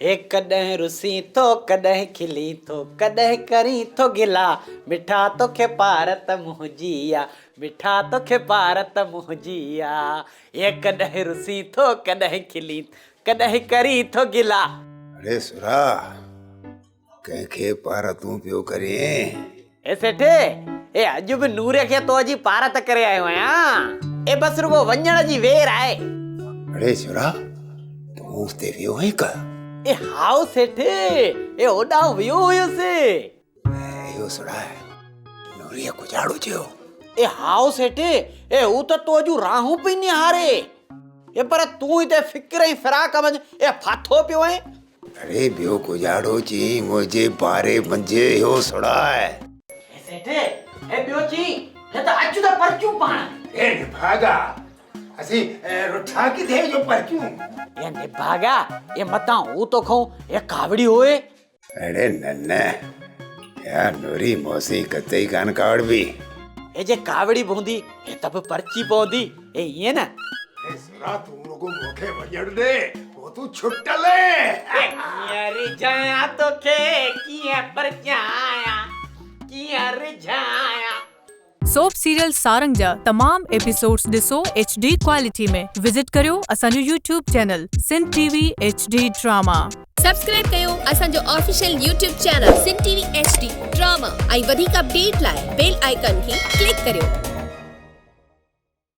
एक कॾहिं रुसी थो कॾहिं खिली थो कॾहिं करी थो गिला मिठा तोखे पारत मुंहिंजिया मिठा तोखे पारत मुंहिंजिया एक कॾहिं रुसी थो कॾहिं खिली कॾहिं करी थो गिला। अरे सुरा कंहिंखे पार तूं पियो करे? ए सेठे ए अॼु बि नूर खे तो जी पारत करे आयो आहियां। ए बस रुगो वञण जी वेर आहे। अरे सुरा तूं उते वियो आहीं का? ए हाउ सेठे ए ओॾां वियो हुयुसि। इहो सुरा नूरीअ गुजाड़ो थियो। ए हाउ सेठे ए हू त तो जूं राहूं पई निहारे। ए पर तूं हिते फिक्र ऐं फिराक मंझि ए फाथो पियो आहीं। अरे ॿियो गुजाड़ो ची मुंहिंजे पारे मंझि इहो सुड़ा आहे। ए सेठे ए ॿियो ची हे त अचु त परचूं पाण। ए निभागा असी रुठा किथे जो परचूं? ए निभागा ए मतां हू तो खऊं ए कावड़ी होए। अरे न यार नूरी मौसी कतई कान कावड़ी। ए जे कावड़ी बूंदी ए तब पर्ची पवंदी ए ईअं न। ए सुरा तू लोगो मूंखे वञण दे वो तू छुटल है। कीअं रिझायां तोखे कीअं परचायां कीअं रिझायां। सोप सीरियल सारंग जा तमाम एपिसोड्स ॾिसो HD क्वालिटी में। विजिट करियो असांजो YouTube channel Sindh TV HD drama. Subscribe कयो असांजो official YouTube channel Sindh TV HD drama ऐं वधीक अपडेट लाइ बेल आइकन खे क्लिक करियो।